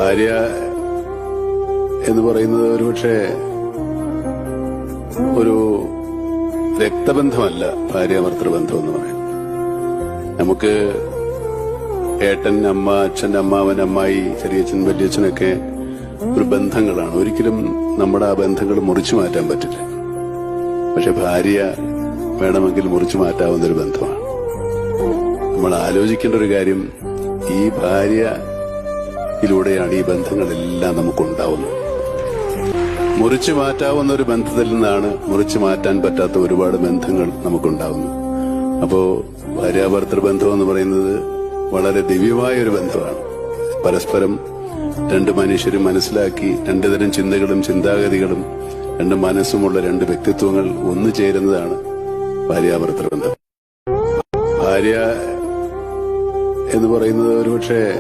ഭാര്യ എന്ന് പറയുന്നത് ഒരുപക്ഷെ ഒരു രക്തബന്ധമല്ല ഭാര്യാഭർത്തൃബന്ധം എന്ന് പറയുന്നത്. നമുക്ക് ഏട്ടൻ, അമ്മ, അച്ഛൻ, അമ്മാവൻ, അമ്മായി, ചെറിയച്ഛൻ, വലിയച്ഛനൊക്കെ ഒരു ബന്ധങ്ങളാണ്. ഒരിക്കലും നമ്മുടെ ആ ബന്ധങ്ങൾ മുറിച്ചു മാറ്റാൻ പറ്റില്ല. പക്ഷെ ഭാര്യ വേണമെങ്കിൽ മുറിച്ചു മാറ്റാവുന്ന ഒരു ബന്ധമാണ്. നമ്മൾ ആലോചിക്കേണ്ട ഒരു കാര്യം, ഈ ഭാര്യയിലൂടെയാണ് ഈ ബന്ധങ്ങളെല്ലാം നമുക്കുണ്ടാവുന്നത്. മുറിച്ചു മാറ്റാവുന്ന ഒരു ബന്ധത്തിൽ നിന്നാണ് മുറിച്ചു മാറ്റാൻ പറ്റാത്ത ഒരുപാട് ബന്ധങ്ങൾ നമുക്കുണ്ടാവുന്നത്. അപ്പോ ഭാര്യാഭർത്തൃബന്ധം എന്ന് പറയുന്നത് വളരെ ദിവ്യമായ ഒരു ബന്ധമാണ്. പരസ്പരം രണ്ട് മനുഷ്യരും മനസ്സിലാക്കി രണ്ടു തരം ചിന്തകളും ചിന്താഗതികളും രണ്ട് മനസ്സുമുള്ള രണ്ട് വ്യക്തിത്വങ്ങൾ ഒന്നു ചേരുന്നതാണ് ഭാര്യാഭർത്തൃബന്ധം. ഭാര്യ എന്ന് പറയുന്നത് ഒരുപക്ഷെ